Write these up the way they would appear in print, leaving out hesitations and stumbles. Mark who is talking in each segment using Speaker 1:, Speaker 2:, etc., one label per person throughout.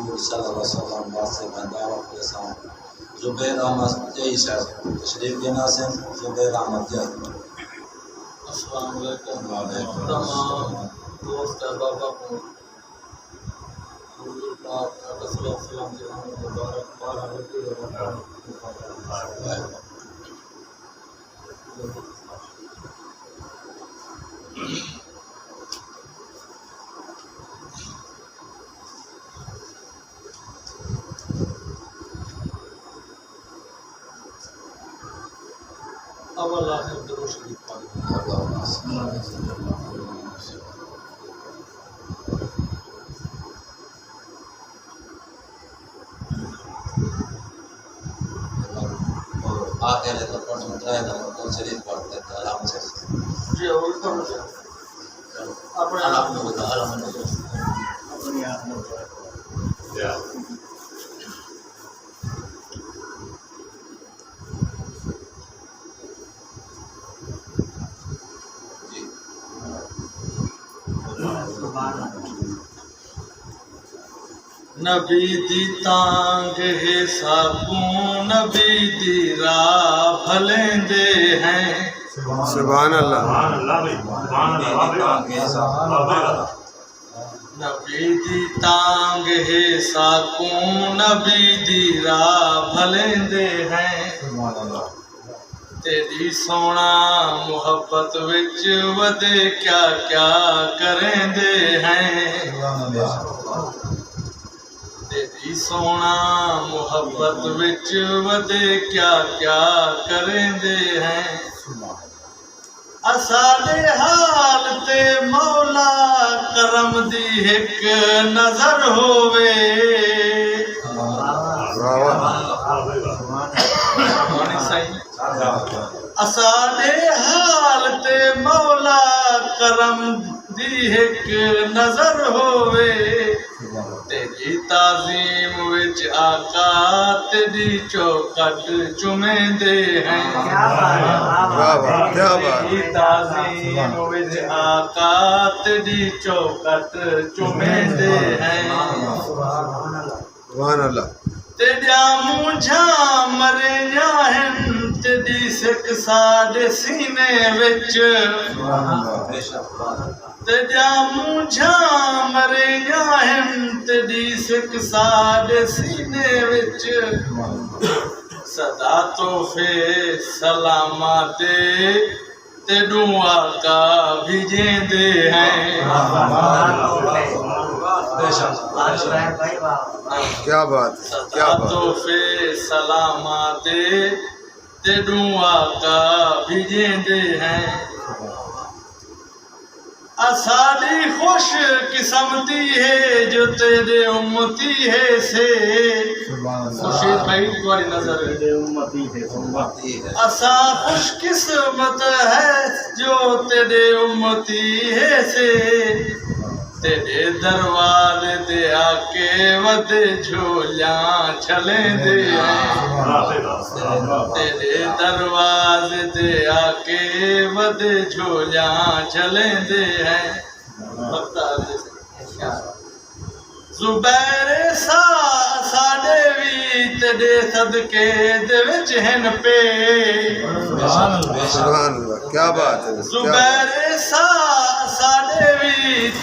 Speaker 1: हजूर सल्लल्लाहु अलैहि वसल्लम बात से बंदार के साथ जुबैर अहमद जय साहब तशरीफ के नासिम जुबैर अहमद जय। अस्सलाम वालेकुम तमाम दोस्त बाबा को हुजूर पाक सल्लल्लाहु अलैहि वसल्लम के मुबारक बारह अवल आखिर दुरूद शरीफ पढ़ आगे ले तो पढ़ सुन रहा है तो दुरूद शरीफ पढ़ते हैं आराम से जी और पढ़ो अपने आप में बता आराम से अपने आप में या नबी दी तांग है साकू नबी दी राह भलेंदे हैं।
Speaker 2: सुभान अल्लाह
Speaker 1: नबी दी तांग है साकू नबी दी राह भलेंदे हैं। तेरी सोना मुहब्बत विच वदे क्या क्या करेंदे हैं। तेरी सोना मुहब्बत विच वदे क्या क्या करेंदे हैं। असाले हाल ते मौला करम दी एक नजर होवे। असाले हाल ते मौला करम दी एक नजर होवे। तेरी ताज़ीम विच आका तेरी चौखट चुमेंदे हैं। तेरी ताज़ीम विच आका तेरी चौखट चुमेंदे हैं।
Speaker 2: सुभान अल्लाह
Speaker 1: तेरा मुझा मरे जाहन तेरी सिक साडे सीने विच। तेरा मुझा मरे जाहन तेरी सिक साडे सीने विच। सदा तोहफे सलामा दे तेडू आका भिजेंदे हैं।
Speaker 2: क्या बात क्या बात।
Speaker 1: तोहफे सलामा दे तेडू आका भिजेंदे हैं। असाली खुश किस्मती है जो तेरे उम्मती है से। खुशी भाई तुम्हारी नजर है। असा खुश किस्मत है जो तेरे उम्मती है से। तेरे दरवाजे दे आके वदे झोलियां छलेंदे हैं। तेरे दरवाजे दे आके वदे झोलियां छलेंदे हैं। जुबैर साडे भी तेरे सदके दे विच हन पे।
Speaker 2: सुभान अल्लाह क्या बात है।
Speaker 1: जुबैर साडे भी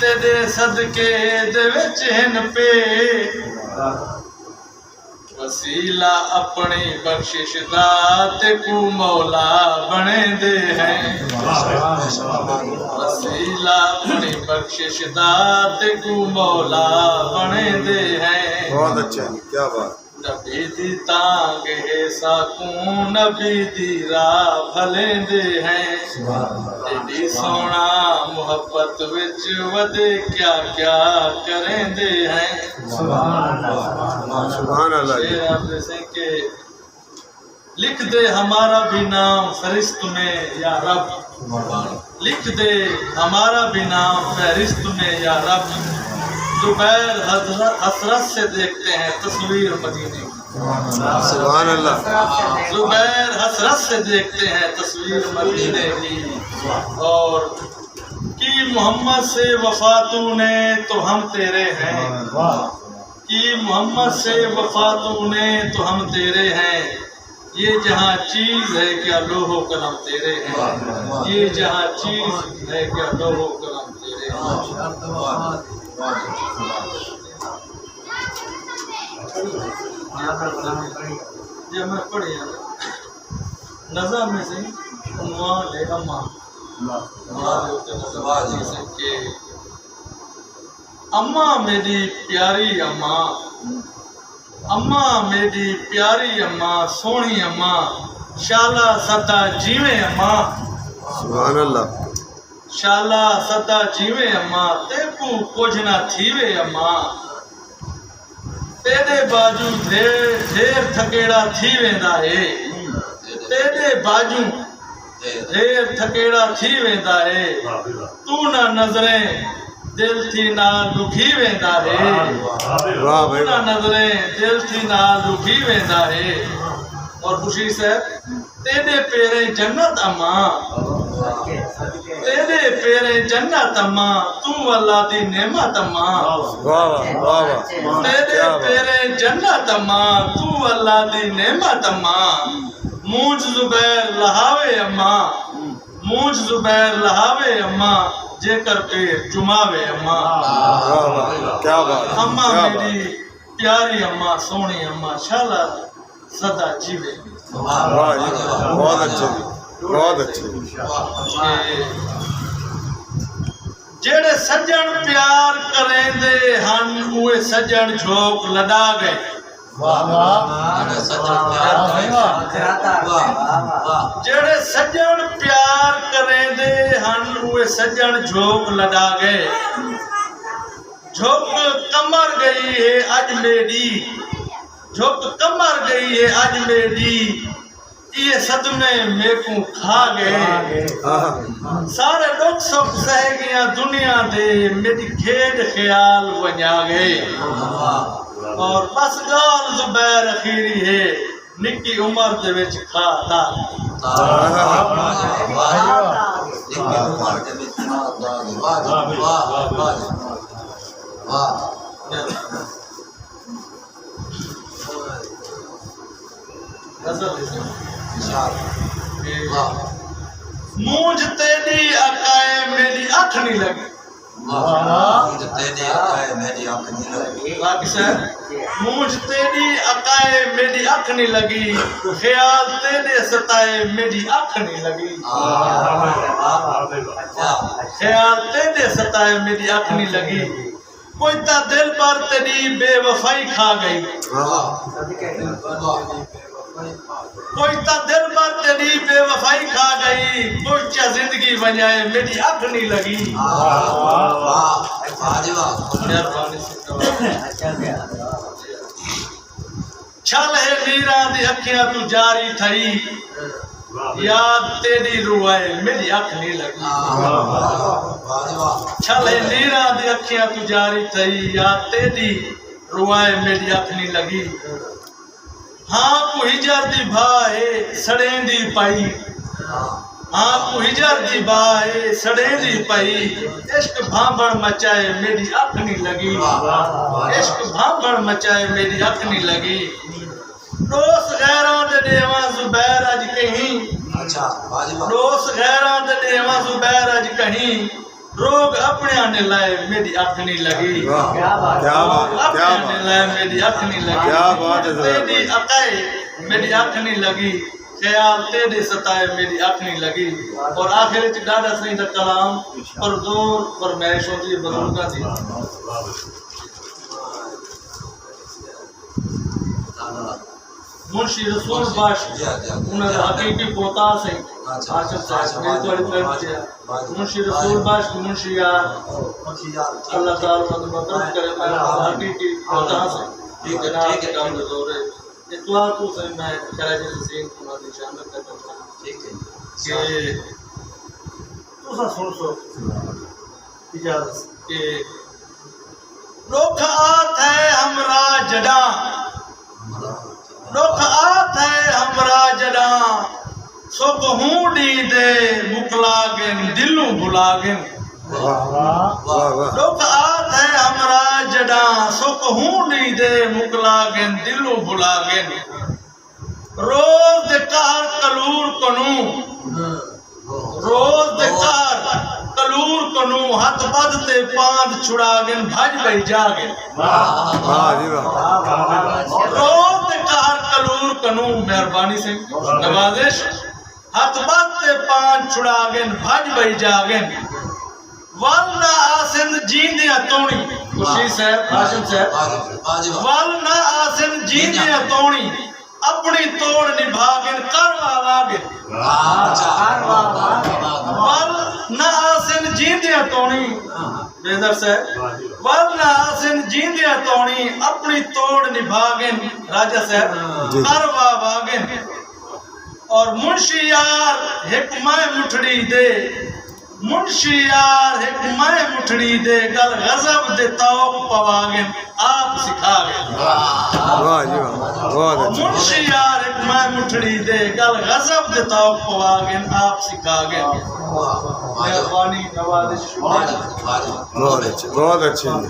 Speaker 1: तेरे सदके दे विच हन पे। वसीला अपनी बख्शिश दा ते कू मौला बने दे हैं। वसीला अपनी बख्शिश दा ते कू मौला बने दे हैं।
Speaker 2: बहुत अच्छा क्या बात।
Speaker 1: नबी दी तांग है साकू नबी दी राह भलेंदे हैं। तेरी सोना मुहब्बत विच वदे क्या क्या करेंदे हैं।
Speaker 2: सुभान अल्लाह
Speaker 1: के लिख दे हमारा भी नाम फरिश्त में या रब। लिख दे हमारा भी नाम फरिश्त में या रब। जुबैर हसरत से देखते हैं तस्वीर मदीने की।
Speaker 2: सुभान अल्लाह।
Speaker 1: जुबैर हसरत से देखते हैं तस्वीर मदीने की। और कि मोहम्मद से वफा तूने तो हम तेरे हैं। कि मोहम्मद से वफा तूने तो हम तेरे हैं, ये जहाँ चीज है क्या लोहो कलम तेरे हैं, ये जहाँ चीज है क्या लोहो कलम तेरे हैं। ये मैं पढ़े नज़ा में से उन्वान है अम्मा के अम्मा मेरी प्यारी अम्मा, अम्मा मेरी प्यारी अम्मा, सोनी अम्मा, शाला सदा जीवे अम्मा,
Speaker 2: सुभान अल्लाह।
Speaker 1: शाला सदा जीवे अम्मा, तेकू कुछ ना थीवे अम्मा, तेरे बाजू ढेर थकेड़ा थी वेंदा है, तेरे बाजू ढेर थकेड़ा थी वेंदा है, तू ना नजरें दिल थी ना दुखी वेंदा है,
Speaker 2: वाह भाई
Speaker 1: तू ना नजरें दिल थी ना दुखी वेंदा है। और खुशी से तेरे पेरे जन्नत अम्मा, तेरे पेरे जन्नत अम्मा, तू अल्लाह दी नेमत अम्मा,
Speaker 2: वाह वाह।
Speaker 1: तेरे पेरे जन्नत अम्मा, तू अल्लाह दी नेमत अम्मा, मूंछ जुबैर लहावे अम्मा, मूंछ जुबैर लहावे अम्मा, जेकर पेर चुमावे अम्मा।
Speaker 2: क्या बात।
Speaker 1: अम्मा मेरी प्यारी अम्मा, सोनी अम्मा, शाला सदा जीवे।
Speaker 2: वाह जी, बहुत अच्छे बहुत अच्छे।
Speaker 1: जेड़े सज्जन प्यार करेंदे हन उए सज्जन झोंक लड़ा गए। जेड़े सज्जन प्यार करेंदे हन उए सज्जन झोंक लड़ा गए। झोंक कमर गई है अज मेरी, झोंक कमर गई है अज मेरी, ये सदमे मेकू खा गए। सारे दुख सुख सह गया दुनिया दे, मेरी खेड ख्याल वजा गए। और बस गाल जुबैर अखीरी है, निक्की उम्र दे विच खाता। मूंझ तेरी अकाए मेरी अख नहीं लगी, मूंझ तेरी अकाए मेरी अख नहीं लगी, ख्याल तेरे सताए मेरी अख नहीं लगी, ख्याल तेरे सताए मेरी अख नहीं लगी। कोई ता दिल पर तेरी बेवफाई खा गई, कोई ता दिल पर तेरी बेवफाई खा गई, कोई चा जिंदगी बजाए मेरी अख नहीं लगी। छल है नीरा दी अखियां तू जारी थई, याद तेरी रुआए मेरी अख नहीं लगी। छल है नीरा दी अखियां तू जारी थई, याद तेरी रुआए मेरी अख नहीं लगी। हाँ को हिजर दी भाए सड़ेंदी पाई, हाँ को हिजर दी भाए सड़ेंदी पाई, इश्क भांबड़ मचाए मेरी अख नहीं लगी, इश्क भांबड़ मचाए मेरी अख नहीं लगी। दोस्त गैरां दे देवा जुबैर अज कहीं, दोस्त गैरां दे देवा जुबैर अज कहीं, रोग अपने आने लाए मेरी अख नहीं लगी।
Speaker 2: क्या बात,
Speaker 1: अपने आने लाए मेरी अख नहीं लगी।
Speaker 2: क्या बात है।
Speaker 1: तेरी अकाए मेरी अख नहीं लगी, ख्याल तेरे सताए मेरी अख नहीं लगी। और आखिर च डाढ़ा सही दा कलाम पर जोर फरमाइश होती है बुजुर्गां दी। मुंशी रसूल बाश उन्होंने हकीकी पोता से आशिफ साहब ने तो मुंशी रसूल बाश मुंशी यार अल्लाह ताला मदद करे। मैं हकीकी पोता से ठीक है काम जोर है इतला को से मैं कराची से तुम्हारी शामिल करता हूं। ठीक है कि तो सुन सो इजाजत के दुख आत है हमरा जड़ा, दुख आत है हमरा जड़ा, सुख हूं डी दे मुकलागिन दिलू बुलागिन,
Speaker 2: वाह वाह वाह
Speaker 1: दुख आत है हमरा जडा सुख हूंडी दे मुकलागन दिलो भुलागन रोज दे कहर कलूर कनू रोज दे कहर कलूर कनू हथ बदते पांद छुड़ागन भज गई जागन
Speaker 2: वाह जी वाह
Speaker 1: रोज दे कहर कलूर कनू मेहरबानी से नवाजिश हथ बदते पांद छुड़ागन भज गई जागन वल ना आसिन जींदे तोणी खुशी साहब हाशिम साहब वल ना आसिन जींदे तोणी अपनी तोड़ निभागन करवा वागन वल ना आसिन जींदे तोणी बेदर साहब वल ना आसिन जींदे तोणी अपनी तोड़ निभागन राजा साहब करवा वागन और मुंशी यार एक मैं मुठड़ी दे मुंशी यार एक मैं मुठड़ी दे गल गजब दे तौक पवागन आप सिखागन
Speaker 2: वाह जी वाह बहुत अच्छा
Speaker 1: मुंशी यार एक मैं मुठड़ी दे गल गजब दे तौक पवागन आप सिखागन मेहरबानी नवाजिश
Speaker 2: बहुत अच्छे जी